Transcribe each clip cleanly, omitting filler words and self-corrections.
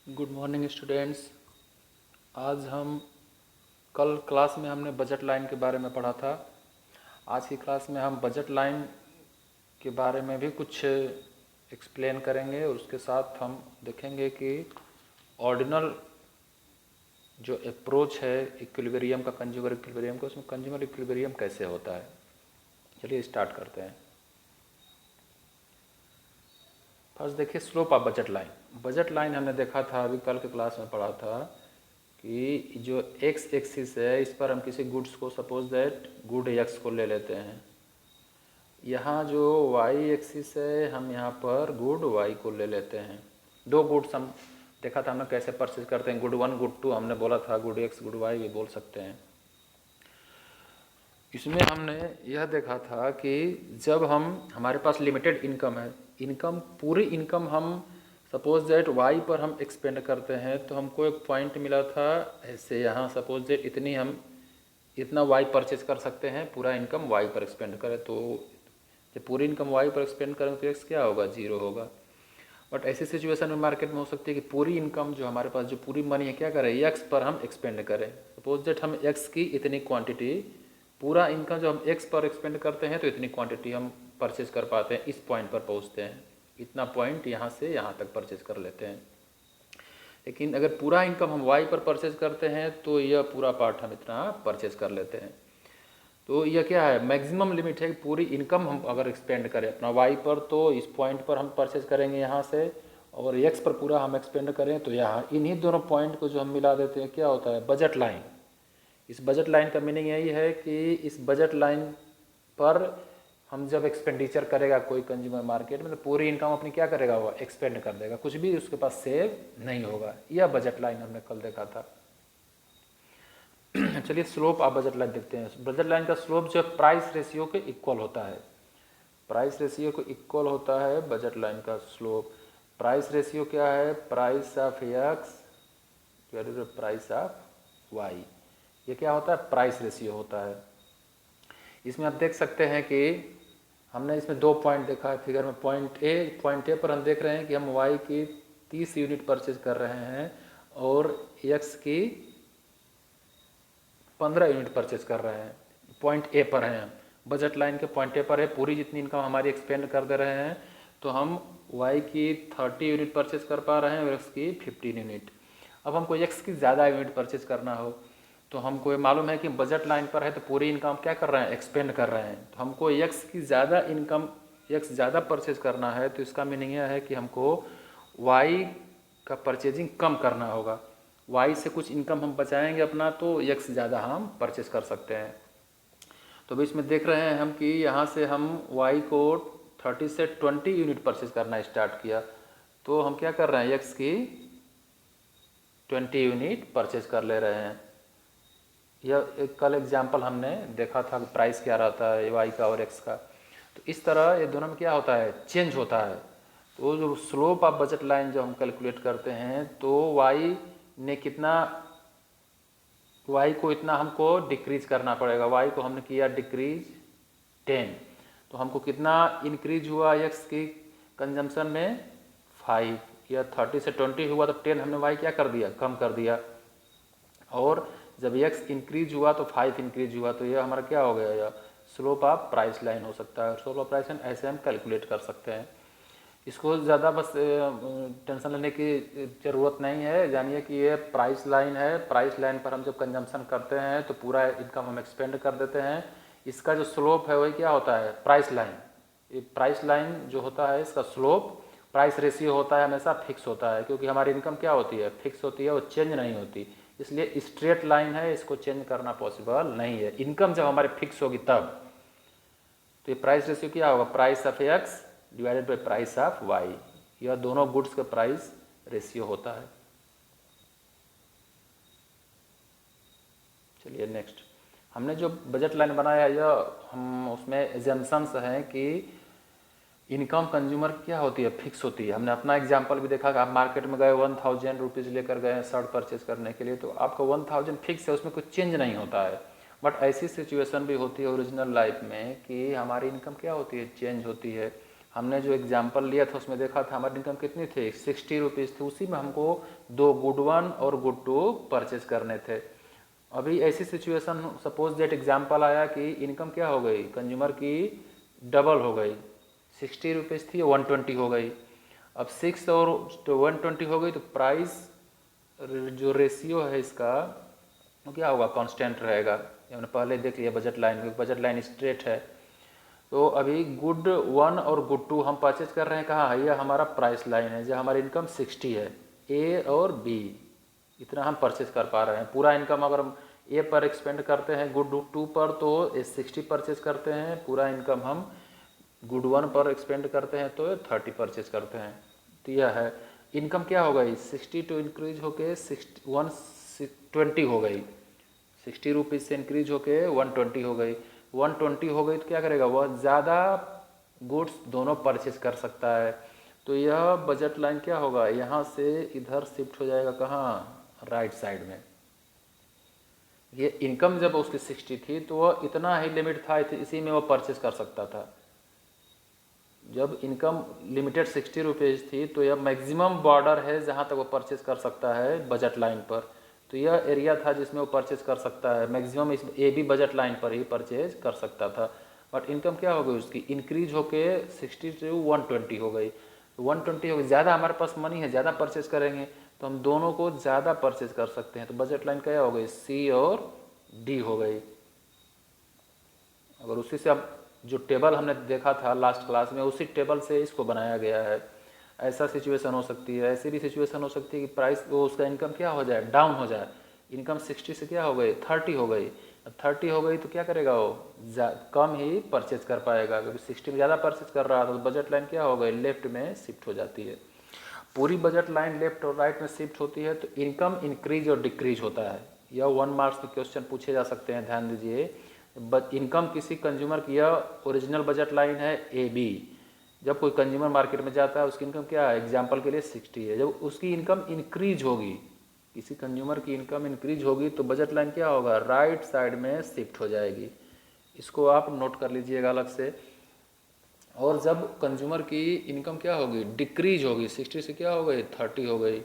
Good morning students. आज हम कल क्लास में हमने बजट लाइन के बारे में पढ़ा था। आज की क्लास में हम बजट लाइन के बारे में भी कुछ एक्सप्लेन करेंगे और उसके साथ हम देखेंगे कि ऑर्डिनल जो अप्रोच है इक्विलिब्रियम का, कंज्यूमर इक्विलिब्रियम का, उसमें कंज्यूमर इक्विलिब्रियम कैसे होता है। चलिए स्टार्ट करते हैं। फर्स्ट देखिए slope of budget line. Budget line हमने देखा था, अभी कल के क्लास में पढ़ा था कि जो एक्स एक्सिस है इस पर हम किसी गुड्स को, सपोज दैट गुड एक्स को ले लेते हैं। यहाँ जो वाई एक्सिस है हम यहाँ पर गुड वाई को ले लेते हैं। दो गुड्स हम देखा था हमने कैसे परचेज करते हैं, गुड वन गुड टू हमने बोला था, गुड एक्स गुड वाई भी बोल सकते हैं। इसमें हमने यह देखा था कि जब हमारे पास लिमिटेड इनकम है, इनकम पूरी इनकम हम सपोज दैट वाई पर हम एक्सपेंड करते हैं, तो हमको एक पॉइंट मिला था ऐसे, यहाँ सपोज दैट इतना वाई परचेज कर सकते हैं, पूरा इनकम वाई पर एक्सपेंड करें, तो जब पूरी इनकम वाई पर एक्सपेंड करें तो एक्स क्या होगा, जीरो होगा। बट ऐसी सिचुएशन में मार्केट में हो सकती है कि पूरी इनकम जो हमारे पास, जो पूरी मनी है, क्या करें, एक्स पर हम एक्सपेंड करें। सपोज दैट हम एक्स की इतनी क्वांटिटी, पूरा इनकम जो हम एक्स पर एक्सपेंड करते हैं तो इतनी क्वांटिटी हम परचेज कर पाते हैं, इस पॉइंट पर पहुंचते हैं, इतना पॉइंट यहाँ से यहाँ तक परचेज कर लेते हैं। लेकिन अगर पूरा इनकम हम वाई पर परचेज करते हैं तो यह पूरा पार्ट हम इतना परचेज कर लेते हैं। तो यह क्या है, मैक्सिमम लिमिट है कि पूरी इनकम हम अगर एक्सपेंड करें अपना वाई पर तो इस पॉइंट पर हम परचेज करेंगे यहाँ से, और एक्स पर पूरा हम एक्सपेंड करें तो यहाँ, इन्हीं दोनों पॉइंट को जो हम मिला देते हैं क्या होता है, बजट लाइन। इस बजट लाइन का मीनिंग यही है कि इस बजट लाइन पर हम जब एक्सपेंडिचर करेगा कोई कंज्यूमर मार्केट में, तो पूरी इनकम अपनी क्या करेगा, वो एक्सपेंड कर देगा, कुछ भी उसके पास सेव नहीं होगा। यह बजट लाइन हमने कल देखा था। चलिए स्लोप ऑफ बजट लाइन देखते हैं। बजट लाइन का स्लोप जो प्राइस रेशियो के इक्वल होता है, प्राइस रेशियो को इक्वल होता है बजट लाइन का स्लोप। प्राइस रेशियो क्या है, price of X price of Y, ये क्या होता है, प्राइस रेशियो होता है। इसमें आप देख सकते हैं कि हमने इसमें दो पॉइंट देखा है फिगर में। पॉइंट ए पर हम देख रहे हैं कि हम वाई की 30 यूनिट परचेज कर रहे हैं और एक्स की 15 यूनिट परचेज कर रहे हैं। पॉइंट ए पर हैं, बजट लाइन के पॉइंट ए पर है, पूरी जितनी इनकम हमारी एक्सपेंड कर दे रहे हैं, तो हम वाई की 30 यूनिट परचेज कर पा रहे हैं और एक्स की 15 यूनिट। अब हमको एक्स की ज़्यादा यूनिट परचेज करना हो तो हमको ये मालूम है कि बजट लाइन पर है तो पूरी इनकम क्या कर रहे हैं, एक्सपेंड कर रहे हैं। तो हमको एक्स की ज़्यादा इनकम, एक्स ज़्यादा परचेज करना है, तो इसका मीनिंग यह है कि हमको वाई का परचेजिंग कम करना होगा। वाई से कुछ इनकम हम बचाएंगे अपना, तो एक्स ज़्यादा हम परचेज कर सकते हैं। तो बीच में देख रहे हैं हम कि यहाँ से हम वाई को 30 से 20 यूनिट परचेज करना स्टार्ट किया, तो हम क्या कर रहे हैं, एक्स की 20 यूनिट परचेज कर ले रहे हैं। यह एक कल एग्जाम्पल हमने देखा था, प्राइस क्या रहता है वाई का और एक्स का। तो इस तरह ये दोनों में क्या होता है, चेंज होता है। तो जो स्लोप ऑफ बजट लाइन जो हम कैलकुलेट करते हैं, तो वाई ने कितना, वाई को इतना हमको डिक्रीज करना पड़ेगा। वाई को हमने किया डिक्रीज 10, तो हमको कितना इंक्रीज हुआ एक्स की कंजम्पशन में, 5। या 30 से 20 हुआ तो 10 हमने वाई क्या कर दिया, कम कर दिया। और जब एक्स इंक्रीज हुआ तो 5 इंक्रीज हुआ, तो ये हमारा क्या हो गया, यह स्लोप ऑफ प्राइस लाइन हो सकता है। स्लोप ऑफ प्राइस लाइन ऐसे हम कैलकुलेट कर सकते हैं। इसको ज़्यादा बस टेंशन लेने की ज़रूरत नहीं है। जानिए कि ये प्राइस लाइन है, प्राइस लाइन पर हम जब कंजम्पशन करते हैं तो पूरा इनकम हम एक्सपेंड कर देते हैं। इसका जो स्लोप है वही क्या होता है, प्राइस लाइन। ये प्राइस लाइन जो होता है इसका स्लोप, प्राइस रेशियो होता है, हमेशा फिक्स होता है, क्योंकि हमारी इनकम क्या होती है, फिक्स होती है, वो चेंज नहीं होती। इसलिए स्ट्रेट लाइन है, इसको चेंज करना पॉसिबल नहीं है। इनकम जब हमारी फिक्स होगी तब, तो ये प्राइस रेशियो क्या होगा, price of X divided by price of Y. यह दोनों गुड्स का प्राइस रेशियो होता है। चलिए नेक्स्ट, हमने जो बजट लाइन बनाया यह हम उसमें एजम्पशंस हैं कि इनकम कंज्यूमर क्या होती है, फिक्स होती है। हमने अपना एग्जांपल भी देखा कि आप मार्केट में गए 1000 रुपीज़ लेकर गए शर्ट परचेज करने के लिए, तो आपका 1000 फिक्स है, उसमें कुछ चेंज नहीं होता है। बट ऐसी सिचुएशन भी होती है ओरिजिनल लाइफ में कि हमारी इनकम क्या होती है, चेंज होती है। हमने जो एग्जाम्पल लिया था उसमें देखा था हमारी इनकम कितनी थी, 60 रुपीज़ थी। उसी में हमको 2 गुड 1 और गुड 2 परचेज करने थे। अभी ऐसी सिचुएशन, सपोज दैट एग्जाम्पल आया कि इनकम क्या हो गई, कंज्यूमर की डबल हो गई, 60 रुपीज़ थी 120 हो गई। अब 6 और 120 हो गई तो प्राइस जो रेशियो है इसका वो क्या होगा, कांस्टेंट रहेगा। हमने पहले देख लिया budget line, budget line straight है। तो अभी गुड 1 और गुड 2 हम परचेज कर रहे हैं कहाँ है, यह हमारा प्राइस लाइन है, जो हमारी इनकम 60 है, ए और बी इतना हम परचेज कर पा रहे हैं। पूरा इनकम अगर हम ए पर एक्सपेंड करते हैं गुड 2 पर तो 60 परचेज करते हैं, पूरा इनकम हम गुड 1 पर एक्सपेंड करते हैं तो 30 परचेज करते हैं। तो यह है इनकम क्या हो गई, 60 टू इंक्रीज होके 120 हो गई, 60 रुपीज़ से इंक्रीज होके 120 हो गई। 120 हो गई तो क्या करेगा, वह ज़्यादा गुड्स दोनों परचेज कर सकता है। तो यह बजट लाइन क्या होगा, यहाँ से इधर शिफ्ट हो जाएगा कहाँ, राइट साइड में। ये इनकम जब उसकी 60 थी तो वह इतना ही लिमिट था, इसी में वो परचेज कर सकता था। जब इनकम लिमिटेड 60 रुपीज़ थी तो यह मैक्सिमम बॉर्डर है जहाँ तक वो परचेज कर सकता है बजट लाइन पर। तो यह एरिया था जिसमें वो परचेज कर सकता है, मैक्सिमम इस ए बी बजट लाइन पर ही परचेज कर सकता था। बट इनकम क्या हो गई उसकी, इंक्रीज होके 60 से 120 हो गई। 120 हो गई, ज़्यादा हमारे पास मनी है, ज़्यादा परचेज करेंगे तो हम दोनों को ज़्यादा परचेज कर सकते हैं। तो बजट लाइन क्या हो गई, सी और डी हो गई। अगर उसी से अब जो टेबल हमने देखा था लास्ट क्लास में, उसी टेबल से इसको बनाया गया है। ऐसा सिचुएशन हो सकती है, ऐसी भी सिचुएशन हो सकती है कि प्राइस वो उसका इनकम क्या हो जाए, डाउन हो जाए। इनकम 60 से क्या हो गई, 30 हो गई। अब 30 हो गई तो क्या करेगा वो, कम ही परचेज कर पाएगा, क्योंकि 60 में ज़्यादा परचेज कर रहा था। तो बजट लाइन क्या हो गई, लेफ्ट में शिफ्ट हो जाती है। पूरी बजट लाइन लेफ्ट और राइट में शिफ्ट होती है तो इनकम इंक्रीज और डिक्रीज होता है। यह 1 मार्क्स में क्वेश्चन पूछे जा सकते हैं, ध्यान दीजिए। इनकम किसी कंज्यूमर की, यह ओरिजिनल बजट लाइन है ए बी। जब कोई कंज्यूमर मार्केट में जाता है उसकी इनकम क्या है, एग्जाम्पल के लिए 60 है। जब उसकी इनकम इंक्रीज होगी, किसी कंज्यूमर की इनकम इंक्रीज होगी तो बजट लाइन क्या होगा, राइट साइड में शिफ्ट हो जाएगी। इसको आप नोट कर लीजिएगा अलग से। और जब कंज्यूमर की इनकम क्या होगी, डिक्रीज होगी, 60 से क्या हो गई, 30 हो गई।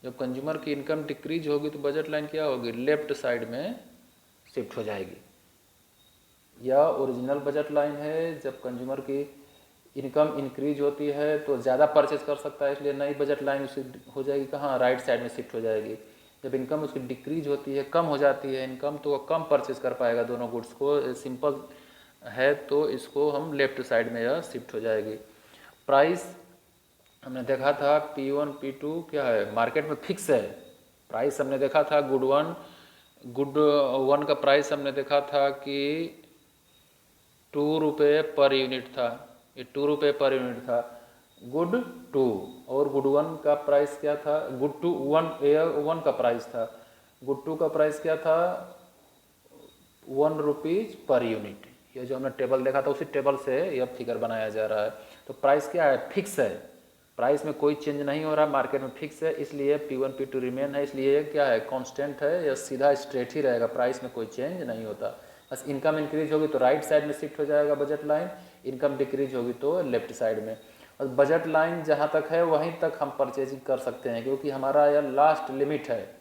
जब कंज्यूमर की इनकम डिक्रीज होगी तो बजट लाइन क्या होगी, लेफ्ट साइड में शिफ्ट हो जाएगी। यह ओरिजिनल बजट लाइन है। जब कंज्यूमर की इनकम इंक्रीज होती है तो ज़्यादा परचेज कर सकता है, इसलिए नई बजट लाइन उसकी हो जाएगी कहाँ, राइट साइड में शिफ्ट हो जाएगी। जब इनकम उसकी डिक्रीज होती है, कम हो जाती है इनकम, तो वो कम परचेज कर पाएगा दोनों गुड्स को, सिंपल है। तो इसको हम लेफ्ट साइड में यह शिफ्ट हो जाएगी। प्राइस हमने देखा था P1 P2 क्या है, मार्केट में फिक्स है। प्राइस हमने देखा था गुड 1 का प्राइस हमने देखा था कि 2 रुपये पर यूनिट था, ये 2 रुपये पर यूनिट था गुड 2। और गुड 1 का प्राइस क्या था, गुड 2 1 का प्राइस था, गुड 2 का प्राइस क्या था, 1 रुपीज़ पर यूनिट। ये जो हमने टेबल देखा था उसी टेबल से यह फिगर बनाया जा रहा है। तो प्राइस क्या है, फिक्स है, प्राइस में कोई चेंज नहीं हो रहा, मार्केट में फिक्स है, इसलिए P1 P2 रिमेन है, इसलिए क्या है, कांस्टेंट है, यह सीधा स्ट्रेट ही रहेगा, प्राइस में कोई चेंज नहीं होता। बस इनकम इंक्रीज होगी तो राइट साइड में शिफ्ट हो जाएगा बजट लाइन, इनकम डिक्रीज होगी तो लेफ्ट साइड में। और बजट लाइन जहाँ तक है वहीं तक हम परचेजिंग कर सकते हैं, क्योंकि हमारा यह लास्ट लिमिट है।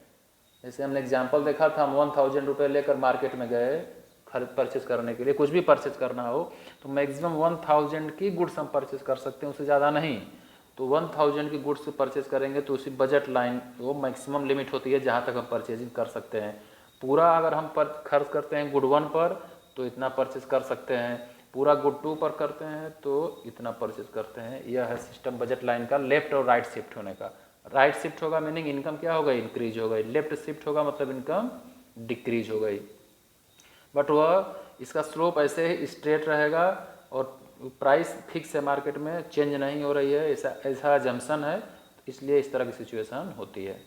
जैसे हमने एग्जाम्पल देखा था, हम 1000 रुपये लेकर मार्केट में गए खरीद परचेज करने के लिए, कुछ भी परचेज करना हो तो मैक्सिमम 1000 की गुड्स हम परचेज कर सकते हैं, उससे ज़्यादा नहीं। तो 1000 की गुड्स परचेज करेंगे तो उसी बजट लाइन वो मैक्सिमम लिमिट होती है जहाँ तक हम परचेजिंग कर सकते हैं। पूरा अगर हम खर्च करते हैं गुड 1 पर तो इतना परचेज कर सकते हैं, पूरा गुड 2 पर करते हैं तो इतना परचेज करते हैं। यह है सिस्टम बजट लाइन का लेफ्ट और राइट शिफ्ट होने का। राइट शिफ्ट होगा मीनिंग इनकम क्या हो गई, इंक्रीज हो गई। लेफ्ट शिफ्ट होगा मतलब इनकम डिक्रीज हो गई। बट वह इसका स्लोप ऐसे ही स्ट्रेट रहेगा और प्राइस फिक्स है, मार्केट में चेंज नहीं हो रही है, ऐसा जम्सन है, इसलिए इस तरह की सिचुएशन होती है।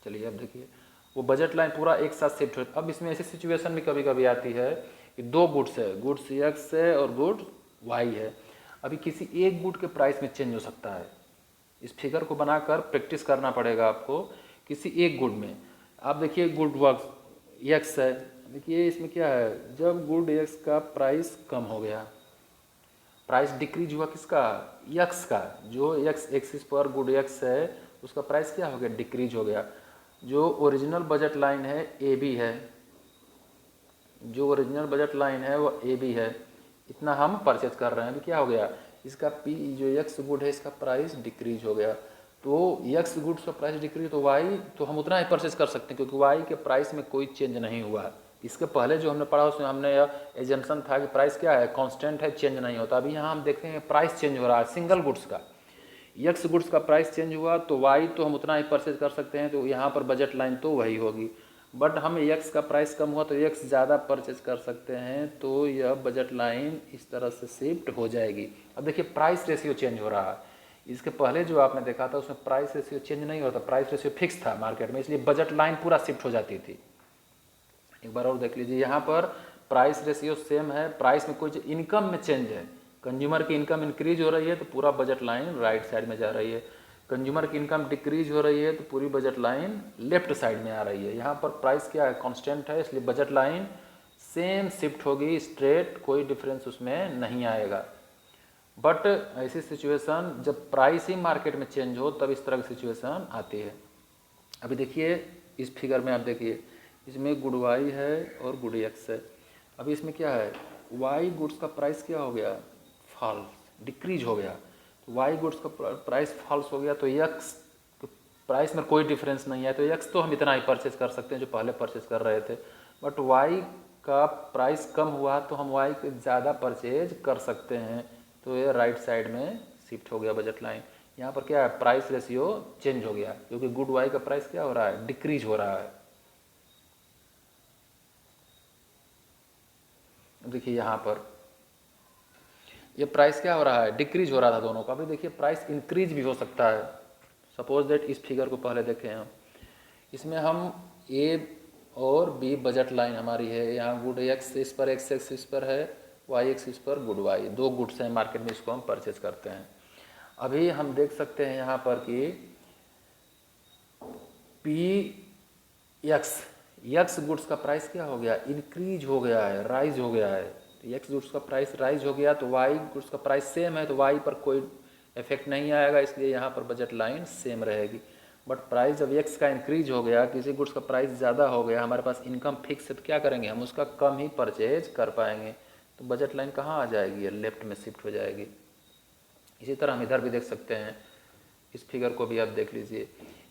चलिए अब देखिए, वो बजट लाइन पूरा एक साथ शिफ्ट हो। अब इसमें ऐसी सिचुएशन भी कभी कभी आती है कि 2 गुड्स है, गुड्स X है और गुड Y है। अभी किसी एक गुड के प्राइस में चेंज हो सकता है। इस फिगर को बनाकर प्रैक्टिस करना पड़ेगा आपको। किसी एक गुड में आप देखिए गुड X है, देखिए इसमें क्या है, जब गुड X का प्राइस कम हो गया प्राइस डिक्रीज हुआ किसका, यक्स का, जो यक्स एक्सिस पर गुड यक्स है उसका प्राइस क्या हो गया, डिक्रीज हो गया। जो ओरिजिनल बजट लाइन है ए बी है, जो ओरिजिनल बजट लाइन है वो ए बी है, इतना हम परचेज कर रहे हैं। अभी क्या हो गया, इसका पी जो यक्स गुड है इसका प्राइस डिक्रीज हो गया। तो यक्स गुड्स का प्राइस डिक्रीज तो वाई तो हम उतना ही परचेज कर सकते हैं क्योंकि वाई के प्राइस में कोई चेंज नहीं हुआ। इसके पहले जो हमने पढ़ा उसमें हमने एजम्पशन था कि प्राइस क्या है, कांस्टेंट है, चेंज नहीं होता। अभी यहाँ हम देखते हैं प्राइस चेंज हो रहा है सिंगल गुड्स का, यक्स गुड्स का प्राइस चेंज हुआ तो वाई तो हम उतना ही परचेज कर सकते हैं, तो यहाँ पर बजट लाइन तो वही होगी। बट हम यक्स का प्राइस कम हुआ तो यक्स ज़्यादा परचेज कर सकते हैं, तो यह बजट लाइन इस तरह से शिफ्ट हो जाएगी। अब देखिए प्राइस रेशियो चेंज हो रहा है, इसके पहले जो आपने देखा था उसमें प्राइस रेशियो चेंज नहीं होता, प्राइस रेशियो फिक्स था मार्केट में, इसलिए बजट लाइन पूरा शिफ्ट हो जाती थी। एक बार और देख लीजिए, यहाँ पर प्राइस रेशियो सेम है, प्राइस में कोई इनकम में चेंज है, कंज्यूमर की इनकम इंक्रीज हो रही है तो पूरा बजट लाइन राइट साइड में जा रही है, कंज्यूमर की इनकम डिक्रीज हो रही है तो पूरी बजट लाइन लेफ्ट साइड में आ रही है। यहाँ पर प्राइस क्या है, कांस्टेंट है, इसलिए बजट लाइन सेम शिफ्ट होगी स्ट्रेट, कोई डिफरेंस उसमें नहीं आएगा। बट ऐसी सिचुएशन जब प्राइस ही मार्केट में चेंज हो तब इस तरह की सिचुएशन आती है। अभी देखिए इस फिगर में आप देखिए, इसमें गुड वाई है और गुड एक्स है। अभी इसमें क्या है, वाई गुड्स का प्राइस क्या हो गया, फॉल्स, डिक्रीज हो गया, तो वाई गुड्स का प्राइस फॉल्स हो गया तो यक्स प्राइस में कोई डिफरेंस नहीं है, तो यक्स तो हम इतना ही परचेज कर सकते हैं जो पहले परचेज कर रहे थे। बट वाई का प्राइस कम हुआ तो हम वाई को ज़्यादा परचेज कर सकते हैं, तो ये राइट साइड में शिफ्ट हो गया बजट लाइन। यहाँ पर क्या है, प्राइस रेशियो चेंज हो गया क्योंकि गुड वाई का प्राइस क्या हो रहा है, डिक्रीज हो रहा है। देखिए यहाँ पर ये प्राइस क्या हो रहा है, डिक्रीज हो रहा था दोनों का। अभी देखिए प्राइस इंक्रीज भी हो सकता है। सपोज दैट इस फिगर को पहले देखें हम, इसमें हम ए और बी बजट लाइन हमारी है, यहाँ गुड एक्स इस पर, एक्स एक्स इस पर है, वाई एक्स इस पर गुड वाई, दो गुड्स हैं मार्केट में, इसको हम परचेज करते हैं। अभी हम देख सकते हैं यहाँ पर कि पी यक्स गुड्स का प्राइस क्या हो गया, इंक्रीज हो गया है, राइज हो गया है। एक्स गुड्स का प्राइस राइज हो गया तो वाई गुड्स का प्राइस सेम है, तो वाई पर कोई इफेक्ट नहीं आएगा, इसलिए यहाँ पर बजट लाइन सेम रहेगी। बट प्राइस जब एक्स का इंक्रीज हो गया, किसी गुड्स का प्राइस ज़्यादा हो गया, हमारे पास इनकम फिक्स है, तो क्या करेंगे हम, उसका कम ही परचेज कर पाएंगे, तो बजट लाइन कहाँ आ जाएगी, लेफ्ट में शिफ्ट हो जाएगी। इसी तरह हम इधर भी देख सकते हैं, इस फिगर को भी आप देख लीजिए,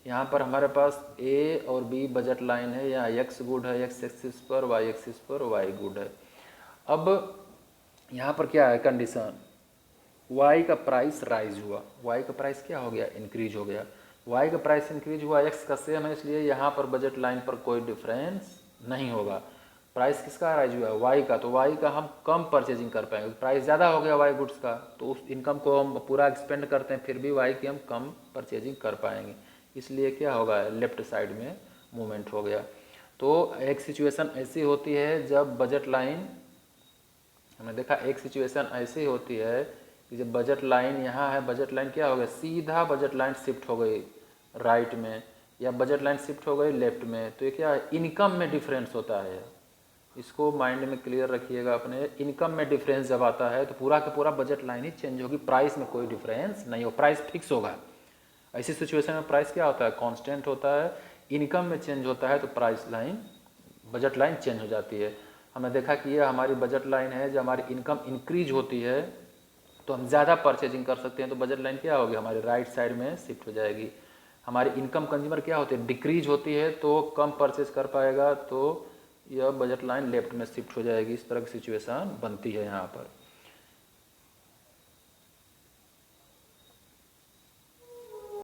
यहाँ पर हमारे पास ए और बी बजट लाइन है, यहाँ एक्स गुड है एक्स एक्सिस पर, वाई एक्सिस पर वाई गुड है। अब यहाँ पर क्या है कंडीशन, वाई का प्राइस राइज हुआ, वाई का प्राइस क्या हो गया, इंक्रीज हो गया, वाई का प्राइस इंक्रीज हुआ, एक्स का सेम है, इसलिए यहाँ पर बजट लाइन पर कोई डिफरेंस नहीं होगा। प्राइस किसका राइज हुआ है, वाई का, तो वाई का हम कम परचेजिंग कर पाएंगे, प्राइस ज़्यादा हो गया वाई गुड्स का, तो उस इनकम को हम पूरा एक्सपेंड करते हैं, फिर भी वाई की हम कम परचेजिंग कर पाएंगे, इसलिए क्या होगा, लेफ्ट साइड में मूवमेंट हो गया। तो एक सिचुएशन ऐसी होती है जब बजट लाइन, हमने देखा एक सिचुएशन ऐसी होती है कि जब बजट लाइन यहाँ है, बजट लाइन क्या हो गया, सीधा बजट लाइन शिफ्ट हो गई राइट में, या बजट लाइन शिफ्ट हो गई लेफ्ट में, तो ये क्या है, इनकम में डिफरेंस होता है। इसको माइंड में क्लियर रखिएगा अपने, इनकम में डिफरेंस जब आता है तो पूरा का पूरा बजट लाइन ही चेंज होगी, प्राइस में कोई डिफरेंस नहीं हो, प्राइस फिक्स होगा। ऐसी सिचुएशन में प्राइस क्या होता है, कांस्टेंट होता है, इनकम में चेंज होता है तो price line budget line change हो जाती है। हमने देखा कि ये हमारी बजट लाइन है, जब हमारी इनकम इंक्रीज होती है तो हम ज़्यादा परचेजिंग कर सकते हैं, तो बजट लाइन क्या होगी, हमारी राइट साइड में शिफ्ट हो जाएगी। हमारी इनकम कंज्यूमर क्या होती है, डिक्रीज होती है तो कम परचेज कर पाएगा, तो यह बजट लाइन लेफ्ट में शिफ्ट हो जाएगी। इस तरह की सिचुएशन बनती है यहाँ पर।